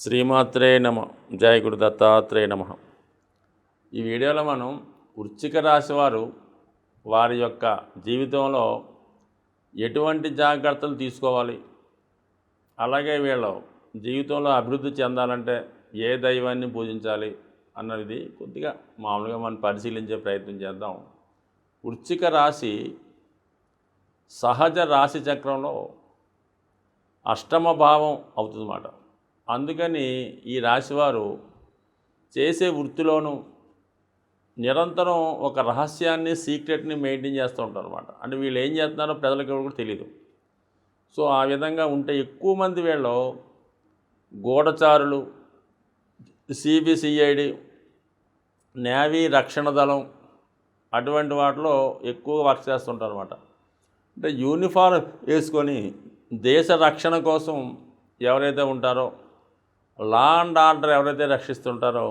శ్రీమాత్రే నమ. జయ గురు దత్తాత్రేయ నమ. ఈ వీడియోలో మనం వృశ్చిక రాశి వారి యొక్క జీవితంలో ఎటువంటి జాగ్రత్తలు తీసుకోవాలి, అలాగే వీళ్ళ జీవితంలో అభివృద్ధి చెందాలంటే ఏ దైవాన్ని పూజించాలి అన్నది కొద్దిగా మామూలుగా మనం పరిశీలించే ప్రయత్నం చేద్దాం. వృశ్చిక రాశి సహజ రాశి చక్రంలో అష్టమ భావం అవుతుందన్నమాట. అందుకని ఈ రాశివారు చేసే వృత్తిలోనూ నిరంతరం ఒక రహస్యాన్ని, సీక్రెట్ని మెయింటైన్ చేస్తూ ఉంటారు అనమాట. అంటే వీళ్ళు ఏం చేస్తున్నారో ప్రజలకు కూడా తెలియదు. సో ఆ విధంగా ఉంటే ఎక్కువ మంది వీళ్ళు గూఢచారులు, సిబిసిఐడి, నేవీ రక్షణ దళం అటువంటి వాటిలో ఎక్కువ వర్క్ చేస్తుంటారు అనమాట. అంటే యూనిఫార్మ్ వేసుకొని దేశ రక్షణ కోసం ఎవరైతే ఉంటారో, లా అండ్ ఆర్డర్ ఎవరైతే రక్షిస్తుంటారో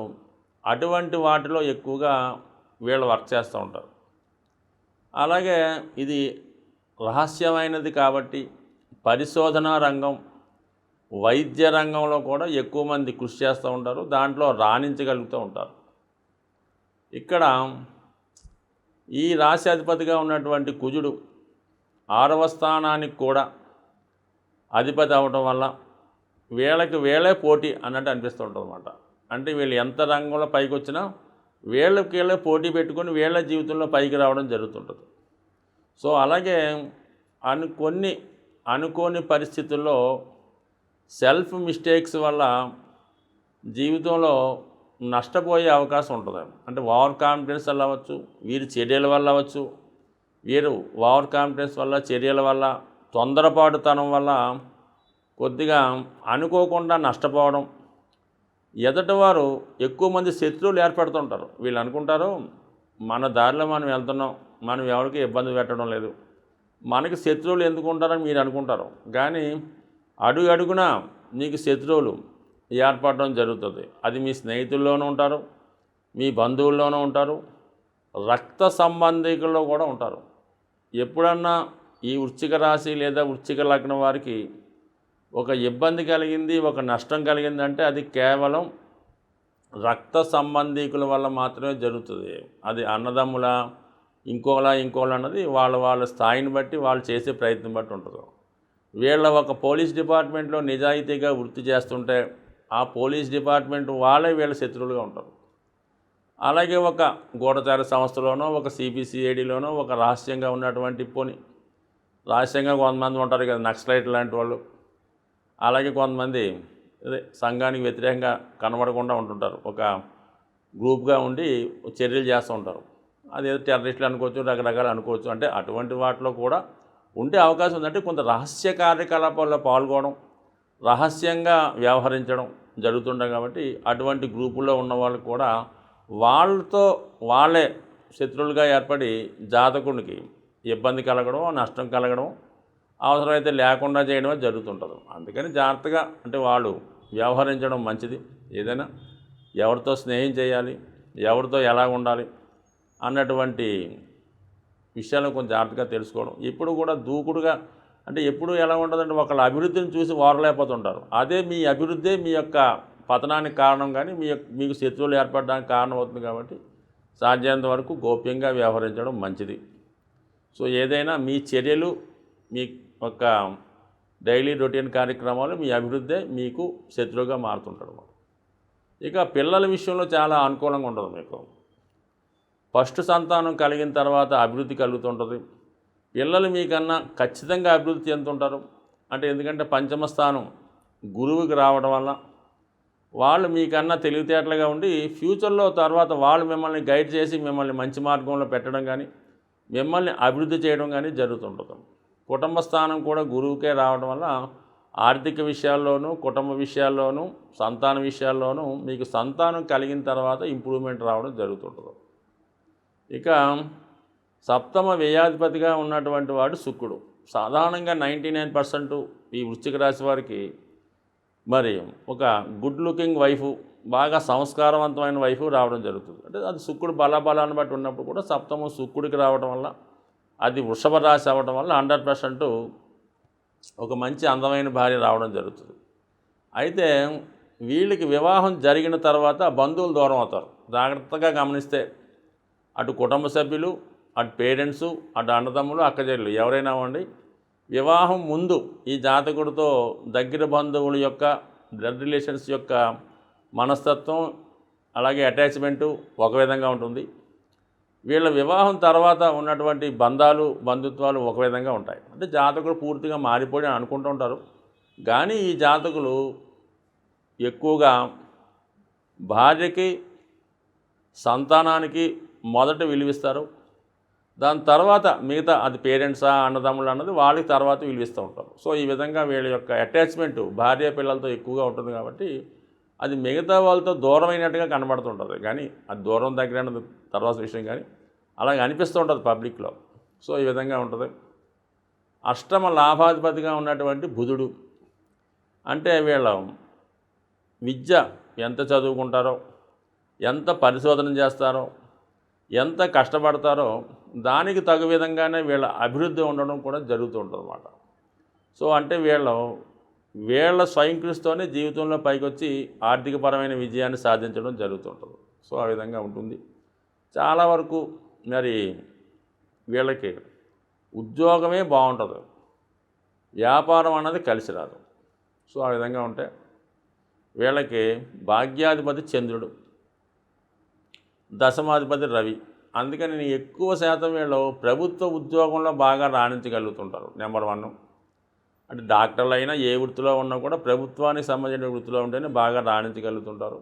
అటువంటి వాటిలో ఎక్కువగా వీళ్ళు వర్క్ చేస్తూ ఉంటారు. అలాగే ఇది రహస్యమైనది కాబట్టి పరిశోధనా రంగం, వైద్య రంగంలో కూడా ఎక్కువ మంది కృషి చేస్తూ ఉంటారు, దాంట్లో రాణించగలుగుతూ ఉంటారు. ఇక్కడ ఈ రాశి అధిపతిగా ఉన్నటువంటి కుజుడు 6వ స్థానానికి కూడా అధిపతి అవ్వటం వల్ల వీళ్ళే పోటీ అన్నట్టు అనిపిస్తూ ఉంటుంది అనమాట. అంటే వీళ్ళు ఎంత రంగంలో పైకి వచ్చినా వీళ్ళే పోటీ పెట్టుకొని వీళ్ళ జీవితంలో పైకి రావడం జరుగుతుంటుంది. సో అలాగే అనుకోని పరిస్థితుల్లో సెల్ఫ్ మిస్టేక్స్ వల్ల జీవితంలో నష్టపోయే అవకాశం ఉంటుంది. అంటే ఓవర్ కాన్ఫిడెన్స్ వల్ల అవ్వచ్చు, వీరి చర్యల వల్ల అవ్వచ్చు, వీరు ఓవర్ కాన్ఫిడెన్స్ వల్ల, చర్యల వల్ల, తొందరపాటుతనం వల్ల కొద్దిగా అనుకోకుండా నష్టపోవడం, ఎదుటివారు ఎక్కువ మంది శత్రువులు ఏర్పడుతుంటారు. వీళ్ళు అనుకుంటారు మన దారిలో మనం వెళ్తున్నాం, మనం ఎవరికి ఇబ్బంది పెట్టడం లేదు, మనకి శత్రువులు ఎందుకు ఉంటారని మీరు అనుకుంటారు. కానీ అడుగున మీకు శత్రువులు ఏర్పడడం జరుగుతుంది. అది మీ స్నేహితుల్లోనూ ఉంటారు, మీ బంధువుల్లోనూ ఉంటారు, రక్త సంబంధికుల్లో కూడా ఉంటారు. ఎప్పుడన్నా ఈ వృశ్చిక రాశి లేదా వృశ్చిక లగ్నం వారికి ఒక ఇబ్బంది కలిగింది, ఒక నష్టం కలిగిందంటే అది కేవలం రక్త సంబంధికుల వల్ల మాత్రమే జరుగుతుంది. అది అన్నదమ్ముల, ఇంకోలా అన్నది వాళ్ళ స్థాయిని బట్టి, వాళ్ళు చేసే ప్రయత్నం బట్టి ఉంటుంది. వీళ్ళ ఒక పోలీస్ డిపార్ట్మెంట్లో నిజాయితీగా వృత్తి చేస్తుంటే ఆ పోలీస్ డిపార్ట్మెంట్ వాళ్ళే వీళ్ళ శత్రువులుగా ఉంటారు. అలాగే ఒక గూఢచార సంస్థలోనో, ఒక సిబిసిఐడిలోనో, ఒక రహస్యంగా ఉన్నటువంటి రహస్యంగా కొంతమంది ఉంటారు కదా, నక్సలైట్ లాంటి వాళ్ళు. అలాగే కొంతమంది సంఘానికి వ్యతిరేకంగా కనబడకుండా ఉంటుంటారు, ఒక గ్రూప్గా ఉండి చర్యలు చేస్తూ ఉంటారు. అదేదో టెర్రరిస్టులు అనుకోవచ్చు, రకరకాలు అనుకోవచ్చు. అంటే అటువంటి వాటిలో కూడా ఉండే అవకాశం ఉందంటే కొంత రహస్య కార్యకలాపాల్లో పాల్గొనడం, రహస్యంగా వ్యవహరించడం జరుగుతుంటాయి. కాబట్టి అటువంటి గ్రూపుల్లో ఉన్న వాళ్ళు కూడా వాళ్ళతో వాళ్ళే శత్రువులుగా ఏర్పడి జాతకునికి ఇబ్బంది కలగడం, నష్టం కలగడం, అవసరమైతే లేకుండా చేయడమే జరుగుతుంటుంది. అందుకని జాగ్రత్తగా అంటే వాళ్ళు వ్యవహరించడం మంచిది. ఏదైనా ఎవరితో స్నేహం చేయాలి, ఎవరితో ఎలా ఉండాలి అన్నటువంటి విషయాలను కొంచెం జాగ్రత్తగా తెలుసుకోవడం. ఎప్పుడు కూడా దూకుడుగా, అంటే ఎప్పుడు ఎలా ఉంటుందంటే ఒకళ్ళ అభివృద్ధిని చూసి ఓరలేకపోతుంటారు. అదే మీ అభివృద్ధి మీ యొక్క పతనానికి కారణం, కానీ మీకు శత్రువులు ఏర్పడడానికి కారణం అవుతుంది. కాబట్టి సాధ్యమైనంత వరకు గోప్యంగా వ్యవహరించడం మంచిది. సో ఏదైనా మీ చర్యలు, మీ ఒక డైలీ రొటీన్ కార్యక్రమాలు మీ అభివృద్ధే మీకు శత్రువుగా మారుతుంటాడు. ఇక పిల్లల విషయంలో చాలా అనుకూలంగా ఉంటుంది. మీకు ఫస్ట్ సంతానం కలిగిన తర్వాత అభివృద్ధి కలుగుతుంటుంది. పిల్లలు మీకన్నా ఖచ్చితంగా అభివృద్ధి చెందుతుంటారు. అంటే ఎందుకంటే పంచమ స్థానం గురువుకి రావడం వల్ల వాళ్ళు మీకన్నా తెలివితేటలుగా ఉండి ఫ్యూచర్లో తర్వాత వాళ్ళు మిమ్మల్ని గైడ్ చేసి మిమ్మల్ని మంచి మార్గంలో పెట్టడం కానీ, మిమ్మల్ని అభివృద్ధి చేయడం కానీ జరుగుతుంటుంది. కుటుంబ స్థానం కూడా గురువుకే రావడం వల్ల ఆర్థిక విషయాల్లోనూ, కుటుంబ విషయాల్లోనూ, సంతాన విషయాల్లోనూ మీకు సంతానం కలిగిన తర్వాత ఇంప్రూవ్మెంట్ రావడం జరుగుతుంటుంది. ఇక సప్తమ వ్యయాధిపతిగా ఉన్నటువంటి వాడు శుక్రుడు. సాధారణంగా 99% ఈ వృశ్చిక రాశి వారికి మరి ఒక గుడ్ లుకింగ్ వైఫు, బాగా సంస్కారవంతమైన వైఫు రావడం జరుగుతుంది. అంటే అది శుక్రుడు బలాన్ని బట్టి ఉన్నప్పుడు కూడా సప్తమం శుక్రుడికి రావడం వల్ల, అది వృషభ రాశి అవ్వడం వల్ల 100% ఒక మంచి అందమైన భార్య రావడం జరుగుతుంది. అయితే వీళ్ళకి వివాహం జరిగిన తర్వాత బంధువులు దూరం అవుతారు. జాగ్రత్తగా గమనిస్తే అటు కుటుంబ సభ్యులు, అటు పేరెంట్సు, అటు అన్నదమ్ములు, అక్కచెల్లెలు ఎవరైనా అవ్వండి, వివాహం ముందు ఈ జాతకుడితో దగ్గర బంధువుల యొక్క బ్లడ్ రిలేషన్స్ యొక్క మనస్తత్వం అలాగే అటాచ్మెంటు ఒక విధంగా ఉంటుంది. వీళ్ళ వివాహం తర్వాత ఉన్నటువంటి బంధాలు బంధుత్వాలు ఒక విధంగా ఉంటాయి. అంటే జాతకుడు పూర్తిగా మారిపోయి అని అనుకుంటూ ఉంటారు. కానీ ఈ జాతకులు ఎక్కువగా భార్యకి సంతానానికి మొదట విలువిస్తారు. దాని తర్వాత మిగతా అది పేరెంట్సా అన్నదమ్ములు అన్నది వాళ్ళకి తర్వాత విలువిస్తూ ఉంటారు. సో ఈ విధంగా వీళ్ళ యొక్క అటాచ్మెంటు భార్య పిల్లలతో ఎక్కువగా ఉంటుంది కాబట్టి అది మిగతా వాళ్ళతో దూరమైనట్టుగా కనబడుతుంటుంది. కానీ అది దూరం దగ్గర అన్నది తర్వాత విషయం, కానీ అలాగే అనిపిస్తూ ఉంటుంది పబ్లిక్లో. సో ఈ విధంగా ఉంటుంది. అష్టమ లాభాధిపతిగా ఉన్నటువంటి బుధుడు అంటే వీళ్ళ విద్య ఎంత చదువుకుంటారో, ఎంత పరిశోధన చేస్తారో, ఎంత కష్టపడతారో దానికి తగు విధంగానే వీళ్ళ అభివృద్ధి ఉండడం కూడా జరుగుతూ ఉంటుంది అన్నమాట. సో అంటే వీళ్ళ స్వయం కృషితోనే జీవితంలో పైకొచ్చి ఆర్థికపరమైన విజయాన్ని సాధించడం జరుగుతుంటుంది. సో ఆ విధంగా ఉంటుంది. చాలా వరకు మరి వీళ్ళకి ఉద్యోగమే బాగుంటుంది, వ్యాపారం అన్నది కలిసి రాదు. సో ఆ విధంగా ఉంటే వీళ్ళకి భాగ్యాధిపతి చంద్రుడు, దశమాధిపతి రవి. అందుకని నేను ఎక్కువ శాతం వీళ్ళు ప్రభుత్వ ఉద్యోగంలో బాగా రాణించగలుగుతుంటారు. నెంబర్ 1 అంటే డాక్టర్లు అయినా ఏ వృత్తిలో ఉన్నా కూడా ప్రభుత్వానికి సంబంధించిన వృత్తిలో ఉంటేనే బాగా రాణించగలుగుతుంటారు.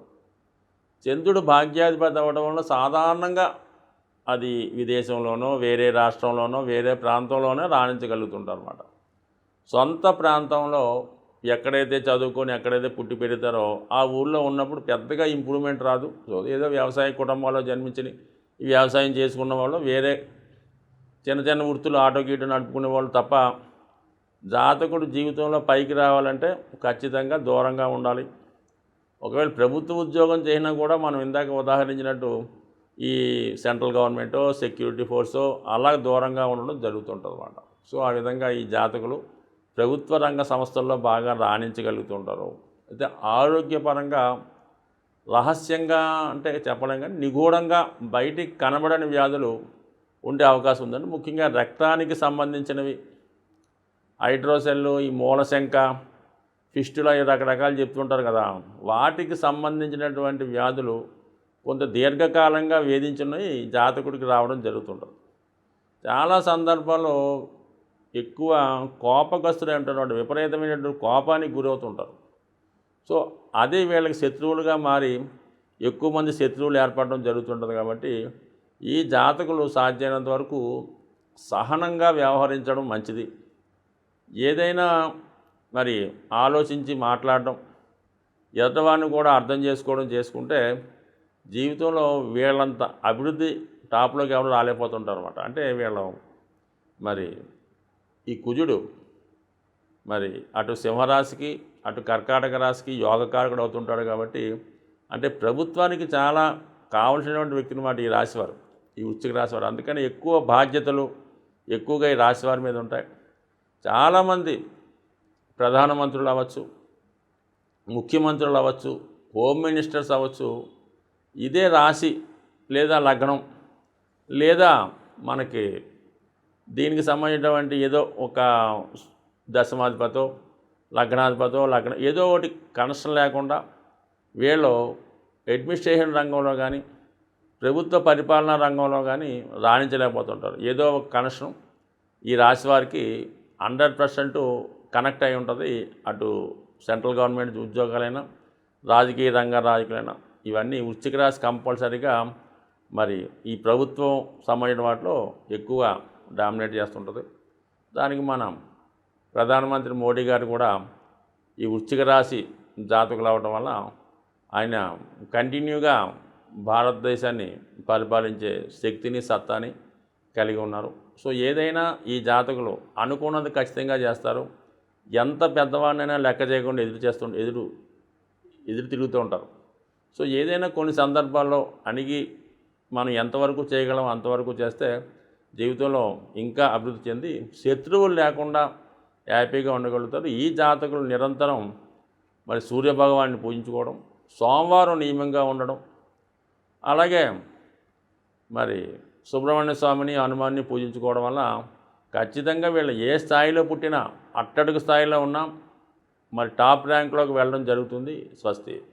చంద్రుడు భాగ్యాధిపతి అవ్వడం వల్ల సాధారణంగా అది విదేశంలోనో వేరే రాష్ట్రంలోనో వేరే ప్రాంతంలోనే రాణించగలుగుతుంటారు అన్నమాట. సొంత ప్రాంతంలో ఎక్కడైతే చదువుకొని ఎక్కడైతే పుట్టి పెడతారో ఆ ఊళ్ళో ఉన్నప్పుడు పెద్దగా ఇంప్రూవ్మెంట్ రాదు. సో ఏదో వ్యవసాయ కుటుంబాల్లో జన్మించి ఈ వ్యవసాయం చేసుకున్న వాళ్ళు వేరే చిన్న చిన్న వృత్తులు ఆటో గీటో నడుపుకునే వాళ్ళు తప్ప జాతకుడు జీవితంలో పైకి రావాలంటే ఖచ్చితంగా దూరంగా ఉండాలి. ఒకవేళ ప్రభుత్వ ఉద్యోగం చేసినా కూడా మనం ఇందాక ఉదాహరించినట్టు ఈ సెంట్రల్ గవర్నమెంటో సెక్యూరిటీ ఫోర్సో అలా దూరంగా ఉండడం జరుగుతుంటుంది అన్నమాట. సో ఆ విధంగా ఈ జాతకులు ప్రభుత్వ రంగ సంస్థల్లో బాగా రాణించగలుగుతుంటారు. అయితే ఆరోగ్యపరంగా రహస్యంగా అంటే చెప్పలేం, కానీ నిగూఢంగా బయటికి కనబడని వ్యాధులు ఉండే అవకాశం ఉందండి. ముఖ్యంగా రక్తానికి సంబంధించినవి హైడ్రోసెల్లు, ఈ మూలశంక, ఫిస్టులా రకరకాలు చెప్తుంటారు కదా, వాటికి సంబంధించినటువంటి వ్యాధులు కొంత దీర్ఘకాలంగా వేధించినవి జాతకుడికి రావడం జరుగుతుంటుంది. చాలా సందర్భాల్లో ఎక్కువ కోపగ్రస్తులు అంటున్నటువంటి విపరీతమైనటువంటి కోపానికి గురవుతుంటారు. సో అదే వీళ్ళకి శత్రువులుగా మారి ఎక్కువ మంది శత్రువులు ఏర్పడడం జరుగుతుంటుంది. కాబట్టి ఈ జాతకులు సాధ్యమైనంత వరకు సహనంగా వ్యవహరించడం మంచిది. ఏదైనా మరి ఆలోచించి మాట్లాడడం, ఎదుటివాడిని కూడా అర్థం చేసుకుంటే జీవితంలో వీళ్ళంత అభివృద్ధి టాప్లోకి ఎవరు రాలేకపోతుంటారు అన్నమాట. అంటే వీళ్ళ మరి ఈ కుజుడు మరి అటు సింహరాశికి అటు కర్కాటక రాశికి యోగకారకుడు అవుతుంటాడు. కాబట్టి అంటే ప్రభుత్వానికి చాలా కావలసినటువంటి వ్యక్తిని మాట ఈ రాశివారు, ఈ వృశ్చిక రాశివారు. అందుకని ఎక్కువ బాధ్యతలు ఎక్కువగా ఈ రాశివారి మీద ఉంటాయి. చాలామంది ప్రధానమంత్రులు అవ్వచ్చు, ముఖ్యమంత్రులు అవ్వచ్చు, హోమ్ మినిస్టర్స్ అవ్వచ్చు, ఇదే రాశి లేదా లగ్నం లేదా మనకి దీనికి సంబంధించినటువంటి ఏదో ఒక దశమాధిపతో లగ్నాధిపతో ఏదో ఒకటి కనెక్షన్ లేకుండా వీళ్ళు అడ్మినిస్ట్రేషన్ రంగంలో కానీ ప్రభుత్వ పరిపాలనా రంగంలో కానీ రాణించలేకపోతుంటారు. ఏదో ఒక కనెక్షన్ ఈ రాశి వారికి 100% కనెక్ట్ అయి ఉంటుంది. అటు సెంట్రల్ గవర్నమెంట్ ఉద్యోగాలైనా రాజకీయ రాజకీయాలైనా ఇవన్నీ వృశ్చిక రాశి కంపల్సరీగా మరి ఈ ప్రభుత్వం సంబంధించిన వాటిలో ఎక్కువ డామినేట్ చేస్తుంటుంది. దానికి మనం ప్రధానమంత్రి మోడీ గారు కూడా ఈ వృశ్చిక రాశి జాతకులు అవడం వల్ల ఆయన కంటిన్యూగా భారతదేశాన్ని పరిపాలించే శక్తిని సత్తాని కలిగి ఉన్నారు. సో ఏదైనా ఈ జాతకులు అనుకున్నది ఖచ్చితంగా చేస్తారు. ఎంత పెద్దవాడినైనా లెక్క చేయకుండా ఎదురు తిరుగుతూ ఉంటారు. సో ఏదైనా కొన్ని సందర్భాల్లో అణిగి మనం ఎంతవరకు చేయగలం అంతవరకు చేస్తే జీవితంలో ఇంకా అభివృద్ధి చెంది శత్రువులు లేకుండా హ్యాపీగా ఉండగలుగుతారు. ఈ జాతకులు నిరంతరం మరి సూర్యభగవాన్ని పూజించుకోవడం, సోమవారం నియమంగా ఉండడం, అలాగే మరి సుబ్రహ్మణ్య స్వామిని హనుమాన్ని పూజించుకోవడం వల్ల ఖచ్చితంగా వీళ్ళు ఏ స్థాయిలో పుట్టినా అట్టడుగు స్థాయిలో ఉన్నా మరి టాప్ ర్యాంక్లోకి వెళ్ళడం జరుగుతుంది. స్వస్తి.